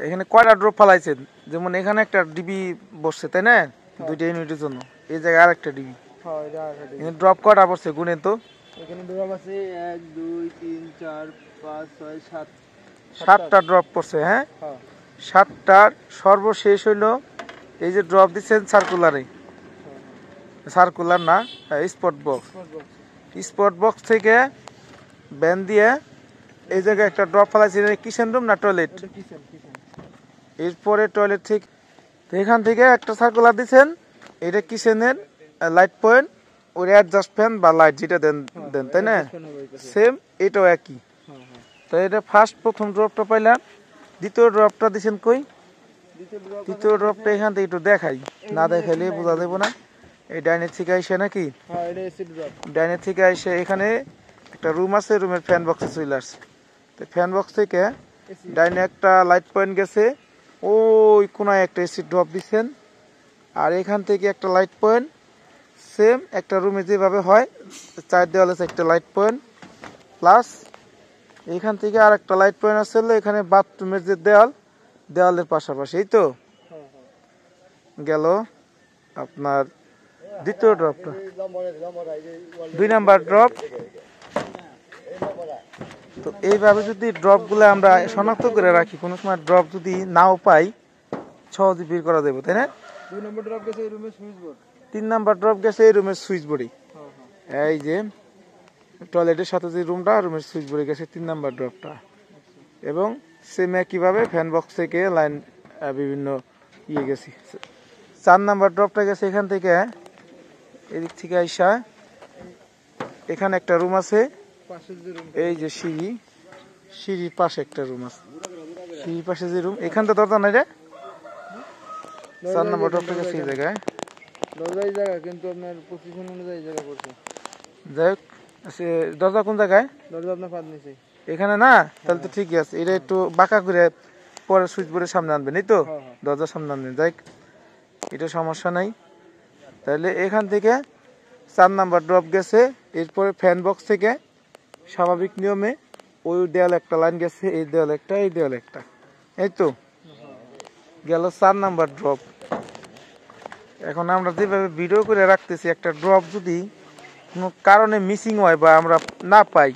এখানে কয়টা ড্রপ ফালাইছেন? যেমন এখানে একটা ডিবি বসছে তাই না, দুইটা ইউনিটের জন্য। এই জায়গায় আরেকটা ডিবি, এখানে ড্রপ কয়টা বসছে গুনেন তো। এখানে ড্রপ আছে 1 2 3 4 5 6 7 7টা ড্রপ পড়ছে। হ্যাঁ, 7টার সর্বশেষ হইলো এই যে ড্রপ দিচ্ছেন সার্কুলারে, সার্কুলার না স্পট বক্স, স্পট বক্স থেকে ব্যান দিয়ে এই জায়গায় একটা ড্রপ ফেলাইছে। কিচেন রুম না টয়লেট? এরপরে টয়লেট থেকে এখান থেকে একটা সার্কুলার দিচ্ছেন, এটা কিচেনের লাইট পয়েন্ট, ওর অ্যাডজাস্ট ফ্যান বা লাইট যেটা দেন দেন তাই না, সেম এটাও একই। তো এটা প্রথম ড্রপটা পাইলাম। দ্বিতীয় ড্রপটা দিচ্ছেন কই? দ্বিতীয় ড্রপটা এখান থেকে একটু দেখাই, না দেখাইলে বোঝা যাবো না। এই ডাইনের থেকে আইসে নাকি, ডাইনের থেকে আইসে এখানে একটা রুম আছে, রুমের ফ্যান বক্সে চলে আসছে। তো ফ্যান বক্স থেকে ডাইনে একটা লাইট পয়েন্ট গেছে, ওই কোনায় একটা এসি ড্রপ দিচ্ছেন। আর এখান থেকে একটা লাইট পয়েন্ট, সেম একটা রুমে যেভাবে হয় 4 দেওয়ালে একটা লাইট পয়েন্ট, প্লাস এখান থেকে আর একটা লাইট পয়েন্ট আসলে এখানে বাথরুমের যে দেওয়ালের পাশাপাশি। এই তো গেল আপনার দ্বিতীয় ড্রপটা। 2 নাম্বার ড্রপ। তো এইভাবে যদি ড্রপগুলো আমরা শনাক্ত করে রাখি, কোনো সময় ড্রপ যদি নাও পাই সহজে বের করা যাবে তাই না। 2 নম্বর ড্রপ গেছে এই রুমের সুইচ বোর্ড, 3 নাম্বার ড্রপ গেছে এই রুমের সুইচ বোর্ডে। এই যে টয়লেটের সাথে যে রুমটা, রুমের সুইচ বোর্ডে গেছে 3 নাম্বার ড্রপটা। এবং সেম একইভাবে ফ্যান বক্স থেকে লাইন বিভিন্ন ইয়ে গেছি। 4 নাম্বার ড্রপটা গেছে এখান থেকে, এদিক থেকে আইসা এখানে একটা রুম আছে, এই যে সিঁড়ির পাশে একটা রুম আছে, সিঁড়ির পাশে যে রুম, এখান তো দরজা নাই রে। 4 নাম্বার ড্রপটা গেছে এই জায়গায়, দরজাই জায়গা কিন্তু আপনার পজিশন অনুযায়ী জায়গা পড়ছে। যাই হোক, দরজা কোন জায়গায়? দরজা আপনার পাত নিচে এখানে না, তাহলে তো ঠিকই আছে। এটা একটু বাঁকা করে পরে সুইচ বোর্ডের সামনে আনবেন, এই তো দরজার সামনে আনবেন। যাই এটা সমস্যা নাই। তাহলে এখান থেকে 4 নাম্বার ড্রপ গেছে। এরপরে ফ্যান বক্স থেকে স্বাভাবিক নিয়মে ওই দেয়ালে একটা লাইন গেছে, এই দেয়ালে একটা, এই দেয়ালে একটা। এই তো গেল 4 নাম্বার ড্রপ। এখন আমরা যেভাবে ভিডিও করে রাখতেছি, একটা ড্রপ যদি কোনো কারণে মিসিং হয় বা আমরা না পাই,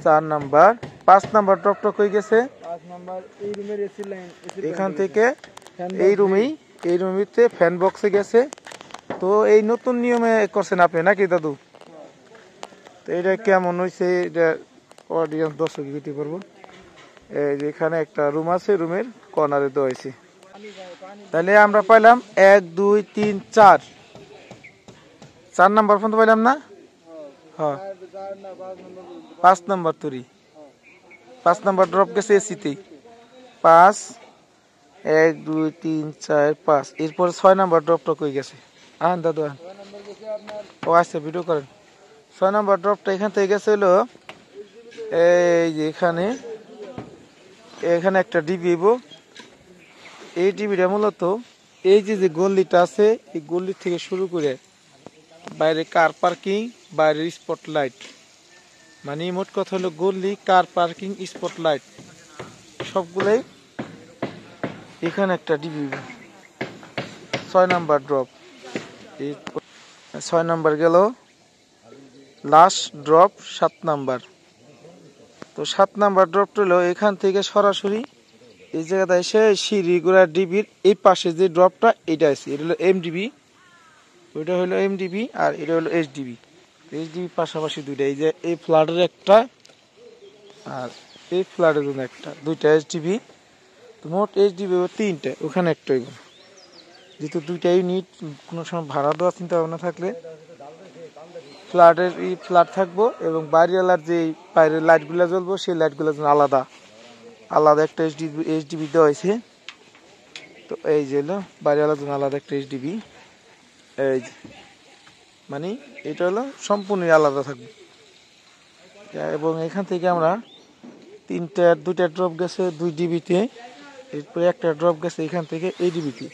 4 নাম্বার 5 নাম্বার ড্রপটা কই গেছে? 5 নাম্বার এই রুমের এসি লাইন, এখান থেকে এই রুমেতে ফ্যান বক্সে গেছে। তো এই নতুন নিয়মে করছেন আপনি নাকি দাদু? তো এটা কেমন হয়েছে, এটা অডিয়েন্স দর্শক দিতে পারবো। এই যে এখানে একটা রুম আছে, রুমের কর্নারে দেওয়া হয়েছে। তাহলে আমরা পাইলাম 1 2 3 4 নাম্বার পর্যন্ত পাইলাম না? হ্যাঁ, 5 নাম্বার তৈরি। 5 নাম্বার ড্রপ গেছে এসিতেই। 5 1 2 3 4 5। এরপর 6 নাম্বার ড্রপটা কই গেছে? আন দাদু আন। ও আচ্ছা, ভিডিও করেন। 6 নাম্বার ড্রপটা এখান থেকে গেছে হলো এই যে এখানে একটা ডিবি। এই ডিবিটা মূলত এই যে গল্লিটা আছে, এই গল্লি থেকে শুরু করে বাইরে কার পার্কিং, বাইরের স্পট লাইট, মানে মোট কথা হলো গল্লি, কার পার্কিং, স্পট লাইট সবগুলাই এখানে একটা ডিবি। 6 number drop. 6 নাম্বার গেল। Last drop 7 number. তো 7 নাম্বার ড্রপটা হলো এখান থেকে সরাসরি এই জায়গাটা এসে সিঁড়িগুড়া ডিবির এই পাশে যে ড্রপটা, এটা আছে, এটা হলো এমডিবি, ওইটা হলো এমডিবি, আর এটা হলো এইচডিবি। এইচডিবি পাশাপাশি দুইটা, এই যে এই ফ্ল্যাটের একটা আর এই ফ্ল্যাটের জন্য একটা, দুইটা এইচডিবি। তো মোট এইচডিবি 3টে, ওখানে একটা হইব। যেহেতু 2টা ইউনিট, কোনো সময় ভাড়া দেওয়ার চিন্তা ভাবনা থাকলে ফ্ল্যাটের ফ্ল্যাট থাকবো, এবং বাইরেওয়ালার যে বাইরের লাইটগুলো জ্বলবো সেই লাইটগুলোর জন্য আলাদা একটা এইচডিবি দেওয়া হয়েছে। তো এই যে হলো বাইরেওয়ালার জন্য আলাদা একটা এইচডিবি। এই মানে এটা হলো সম্পূর্ণ আলাদা থাকবে। এবং এখান থেকে আমরা 2টা ড্রপ গেছে 2 ডিবিতে, এরপরে একটা ড্রপ গেছে এখান থেকে এই ডিবিতে।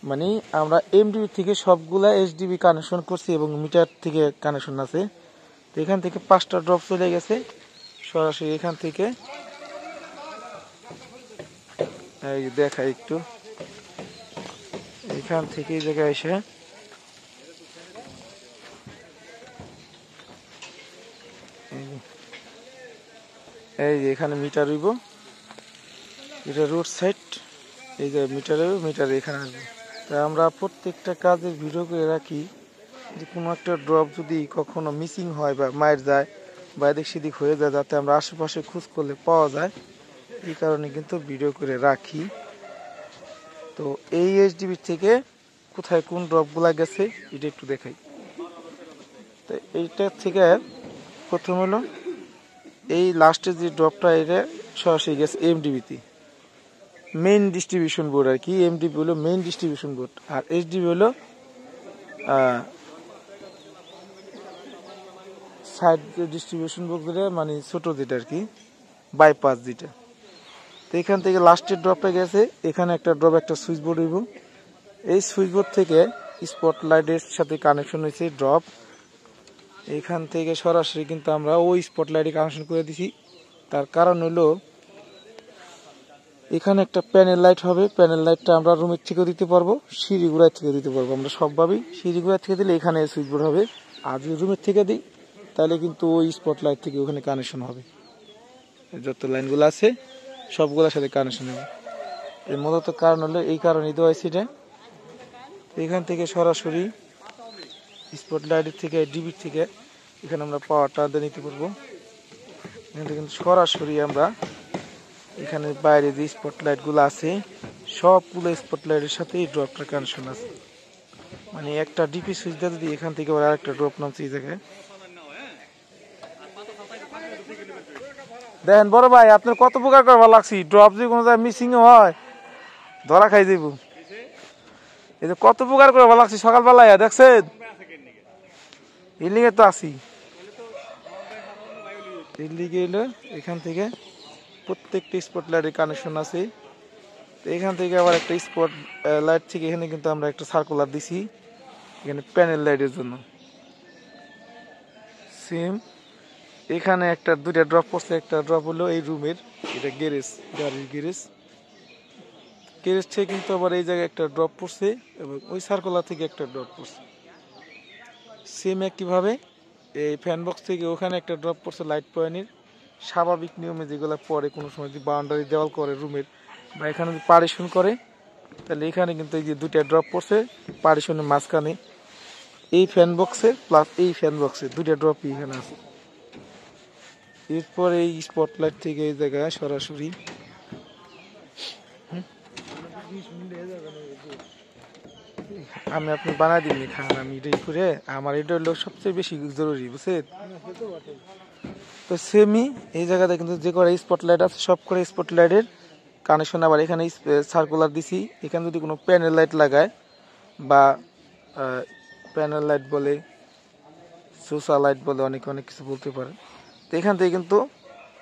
মানে আমরা এমডিবি থেকে সবগুলা এইচডিবি কানেকশন করছি এবং মিটার থেকে কানেকশন আছে। তো এখান থেকে 5টা ড্রপ চলে গেছে সরাসরি এখান থেকে এই দেখাই একটু, এখান থেকে এই জায়গায় এসে এই যে এখানে মিটার হইব, এটা রোড সাইড, এই যে মিটার হইব, মিটার এখানে আসবে। তাই আমরা প্রত্যেকটা কাজের ভিডিও করে রাখি, যে কোনো একটা ড্রপ যদি কখনো মিসিং হয় বা মায়ের যায় বা এদিক সেদিক হয়ে যায়, যাতে আমরা আশেপাশে খোঁজ করলে পাওয়া যায়, এই কারণে কিন্তু ভিডিও করে রাখি। তো এই এইচডিবি থেকে কোথায় কোন ড্রপগুলা গেছে এটা একটু দেখাই। তো এইটা থেকে প্রথম হলো এই লাস্টের যে ড্রপটা, এটা সরাসরি গেছে এমডিবিতে, মেইন ডিস্ট্রিবিউশন বোর্ড আর কি। এমডিবি হলো মেইন ডিস্ট্রিবিউশন বোর্ড, আর এইচডিবি হলো সাইড ডিস্ট্রিবিউশন বোর্ড, যেটা মানে ছোট যেটা আর কি, বাইপাস যেটা। তো এখান থেকে লাস্টের ড্রপটা গেছে, এখানে একটা ড্রপ, একটা সুইচ বোর্ড হইব। এই সুইচ বোর্ড থেকে স্পটলাইটের সাথে কানেকশন হয়েছে ড্রপ, এখান থেকে সরাসরি কিন্তু আমরা ওই স্পটলাইটে কানেকশন করে দিছি। তার কারণ হলো এখানে একটা প্যানেল লাইট হবে, প্যানেল লাইটটা আমরা রুমের থেকেও দিতে পারবো, সিঁড়িগুড়ার থেকে দিতে পারবো, আমরা সবভাবেই। সিঁড়িগুড়ার থেকে দিলে এখানে সুইচ বোর্ড হবে, আর যদি রুমের থেকে দিই তাহলে কিন্তু ওই স্পটলাইট থেকে ওখানে কানেকশন হবে, যত লাইনগুলো আছে সবগুলোর সাথে কানেকশন হবে। এর মূলত কারণ হলো এই কারণে দেওয়া হয়েছে এটা। এখান থেকে সরাসরি স্পটলাইটের থেকে ডিবির থেকে এখানে আমরা পাওয়ারটা দিয়ে নিতে পারবো। এখান থেকে কিন্তু সরাসরি আমরা এখানে বাইরে যে স্পটলাইটগুলো আছে সবগুলো স্পটলাইটের সাথে এই ড্রপটার কানেকশন আছে। মানে একটা ডিপি সুইচ দিয়ে যদি এখান থেকে আবার আরেকটা ড্রপ নামছে এই জায়গায়, দেখেন বড় ভাই আপনার কত প্রকার করবার লাগছি, ড্রপ যদি কোনো জায়গায় মিসিং হয় ধরা খাই যাব। এই যে কত প্রকার করবার লাগছি সকালবেলায়, দেখছেন এর লিগে তো আসি। এর লিগে এলো এখান থেকে প্রত্যেকটা স্পট লাইটের কানেকশন আছে। তো এখান থেকে আবার একটা স্পট লাইট থেকে এখানে কিন্তু আমরা একটা সার্কুলার দিছি এখানে প্যানেল লাইটের জন্য। সেম এখানে একটা দুইটা ড্রপ পড়ছে, একটা ড্রপ হলো এই রুমের, এটা গ্যারেজ, গাড়ির গ্যারেজ, গ্যারেজ থেকে কিন্তু আবার এই জায়গায় একটা ড্রপ পড়ছে এবং ওই সার্কুলার থেকে একটা ড্রপ পড়ছে। সেম একইভাবে এই ফ্যান বক্স থেকে ওখানে একটা ড্রপ পড়ছে লাইট পয়েন্টের। স্বাভাবিক নিয়মে যেগুলো পরে কোনো সময় যদি বাউন্ডারি দেওয়াল করে রুমের বা এখানে যদি পার্টিশন করে, তাহলে এখানে কিন্তু এই যে দুইটা ড্রপ পড়ছে পার্টিশনের মাঝখানে, এই ফ্যান বক্সে প্লাস এই ফ্যান বক্সে দুইটা ড্রপই এখানে আছে। এরপর এই স্পটলাইট থেকে এই জায়গায় সরাসরি আমি আপনি বানাই দিন খান, আমি এটাই করে আমার এটা হলো সবচেয়ে বেশি জরুরি, বুঝছেন। তো সেমই এই জায়গাতে কিন্তু যে করে স্পটলাইট আছে সব করে স্পটলাইটের কানেকশন আবার এখানে সার্কুলার দিছি। এখানে যদি কোনো প্যানেল লাইট লাগায় বা প্যানেল লাইট বলে, সোসা লাইট বলে, অনেক অনেক কিছু বলতে পারে। তো এখান থেকে কিন্তু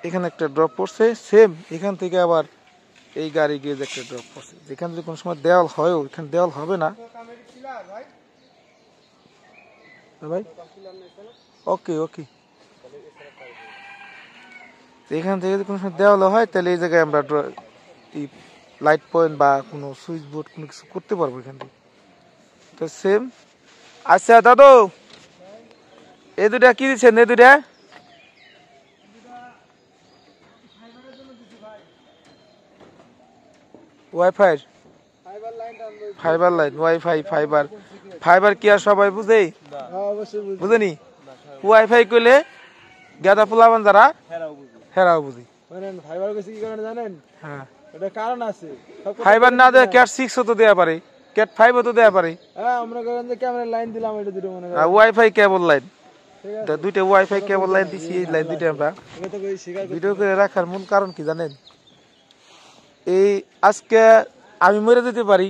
এখানে একটা ড্রপ পড়ছে, সেম এখান থেকে আবার এই গাড়ি গিয়ে একটা ড্রপ পড়ছে। যেখানে যদি কোনো সময় দেওয়াল হয়ও, এখানে দেওয়াল হবে না ভাই, ওকে ওকে। এখান থেকে যদি কোনো সময় দেওয়াল হয় তাহলে এই জায়গায় আমরা এই লাইট পয়েন্ট বা কোনো সুইচ বোর্ড কোনো কিছু করতে পারবো এখান থেকে। তো সেম। আচ্ছা দাদু এই দুটা কি দিচ্ছেন, এই দুটা wifi, fibre line, wifi fibre, fibre কি আর সবাই বুঝে? বুঝেনি? ওয়াইফাই কইলে গাদা পোলাবান যারা হেরাও বুঝি। ফাইবার বেশি কি কারণে জানেন? হ্যাঁ এটা কারণ আছে। ফাইবার না দেয় ক্যাট 6 তো দেয়া পারে, ক্যাট 5 তো দেয়া পারে। হ্যাঁ আমরা করেন যে ক্যামেরা লাইন দিলাম এটা দুটো মনে করেন। আর ওয়াইফাই কেবল লাইন, দুইটা ওয়াইফাই কেবল লাইন দিছি, এই লাইন দুইটা আমরা এটা তো কই শিকার ভিডিও করে রাখার মূল কারণ কি জানেন? এই আজকে আমি মরে যেতে পারি,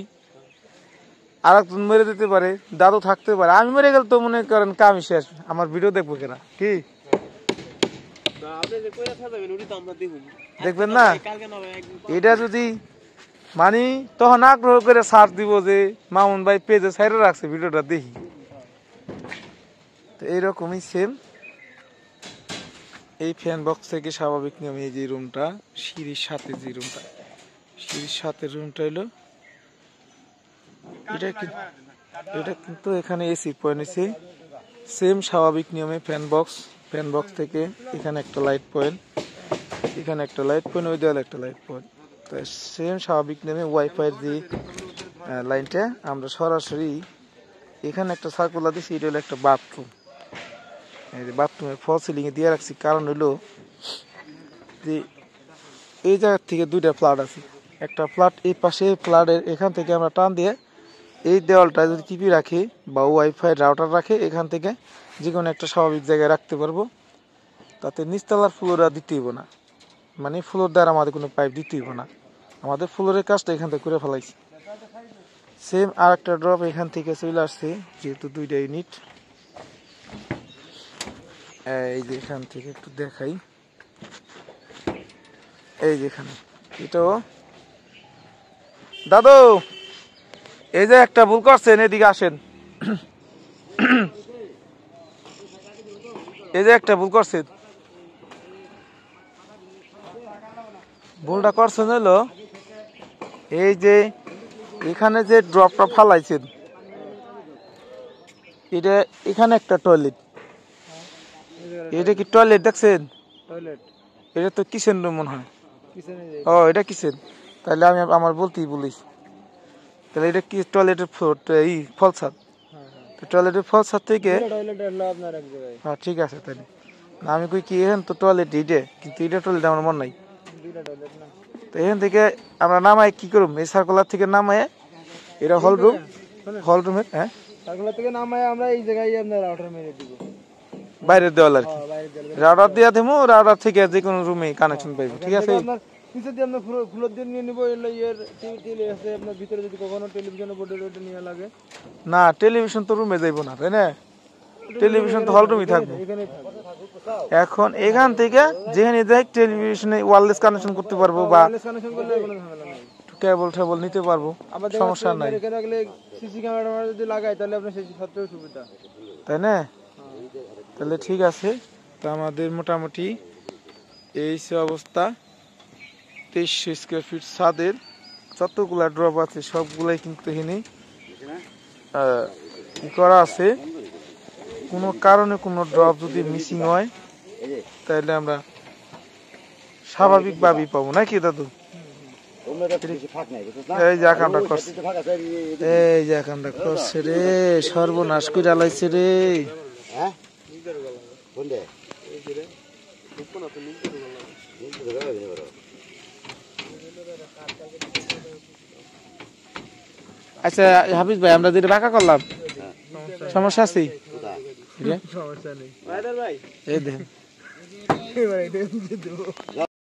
আর একজন মরে যেতে পারে, দাদু থাকতে পারে, আমি মরে গেলে তো মনে করেন কামি শেষ, আমার ভিডিও দেখবো কেনা কি দেখবেন না? এটা যদি মানি তখন আগ্রহ করে সার্চ দিব যে মামুন ভাই পেজে সাইডে রাখছে ভিডিওটা দেখি। তো এইরকমই সেম এই ফ্যান বক্স থেকে স্বাভাবিক নিয়মে এই যে রুমটা, সিঁড়ির সাথে যে রুমটা, সিঁড়ির সাথে রুমটা হলো এটা কিন্তু এখানে এসি পয়েন্ট আছে সেম স্বাভাবিক নিয়মে ফ্যান বক্স থেকে এখানে একটা লাইট পয়েন্ট এখানে একটা লাইট পয়েন্ট ওই দেওয়ালে একটা লাইট পয়েন্ট তো সেম স্বাভাবিক নিয়মে ওয়াইফাই যে লাইনটা আমরা সরাসরি এখানে একটা সার্কুলার দিচ্ছি এটা হলো একটা বাথরুম এই যে বাথরুমের ফল সিলিং এ দিয়ে রাখছি কারণ হলো যে এই জায়গা থেকে দুইটা ফ্ল্যাট আছে একটা ফ্ল্যাট এই পাশে ফ্ল্যাটের এখান থেকে আমরা টান দিয়ে এই দেওয়ালটা যদি টিপি রাখি বা ওয়াইফাই রাউটার রাখে এখান থেকে যে কোনো একটা স্বাভাবিক জায়গায় রাখতে পারবো তাতে নিচতলার ফ্লোর আর দিতে হইব না মানে ফ্লোর দ্বারা আমাদের কোনো পাইপ দিতে হইব না আমাদের ফ্লোরের কাজটা এখান থেকে করে ফেলাইছি সেম আর একটা ড্রপ এখান থেকে চলে আসছে যেহেতু দুইটা ইউনিট এই যে এখান থেকে একটু দেখাই এই যে এখানে এটাও দাদু এই যে একটা ভুল করছেন এদিকে আসেন এই যে একটা ভুল করছেন ভুলটা করছেন হলো এই যে এখানে যে ড্রপটা ফালাইছেন এটা এখানে একটা টয়লেট এটা কি টয়লেট দেখছেন টয়লেট এটা তো কিচেন রুম মনে হয় কিচেনে ও এটা কিচেন তাহলে আমি আমার বলতেই বলিস তাহলে এটা কি টয়লেটের এই ফল ছাদ টয়লেটের ফল ছাদ থেকে টয়লেট হলো আপনার এক জায়গায় হ্যাঁ ঠিক আছে তাহলে না আমি কই কি এখান তো টয়লেট এইটা কিন্তু এটা টয়লেট আমার মন নাই দুইটা টয়লেট না তো এখান থেকে আমরা নামাই কি করব এই সার্কুলার থেকে নামাই এটা হল রুমের হ্যাঁ সার্কুলার থেকে নামায় আমরা এই জায়গায় আপনার রাউটার মেরে দিব বাইরের দেওয়াল আর কি বাইরে দেওয়ালে রাউটার দিয়ে দেবো রাউটার থেকে যে কোনো রুমে কানেকশন পাইবো ঠিক আছে আপনার নিচে দিয়ে আমরা ফুলের দিয়ে নিয়ে নিব এলো ইয়ের টিভি আছে আপনার ভিতরে যদি কখনো টেলিভিশনে বোর্ডের ওটা নিয়ে লাগে না টেলিভিশন তো রুমে যাইবো না তাই না টেলিভিশন তো হল রুমই থাকবে এখানেই থাকবে এখন এখান থেকে যেখানে যাই টেলিভিশনে ওয়্যারলেস কানেকশন করতে পারবো বা ওয়্যারলেস কানেকশন করলে কোনো ঝামেলা নাই কেবল নিতে পারবো আমাদের সমস্যা নাই এখানে রাখলে সিসি ক্যামেরা যদি লাগাই তাহলে আপনার সেই সবথেকে সুবিধা তাই না তাহলে ঠিক আছে তো আমাদের মোটামুটি এই সে অবস্থা 2300 স্কোয়ার ফিট ছাদের যতগুলা ড্রপ আছে সবগুলাই কিন্তু এখানে কি করা আছে কোনো কারণে কোনো ড্রপ যদি মিসিং হয় তাহলে আমরা স্বাভাবিকভাবেই পাবো নাকি দাদু এই যে কামটা করছে এই যে কামটা করছে রে সর্বনাশ করে আলাইছে রে আচ্ছা হাফিজ ভাই আমরা যেটা বাঁকা করলাম সমস্যা আছে সমস্যা নেই এই দেখেন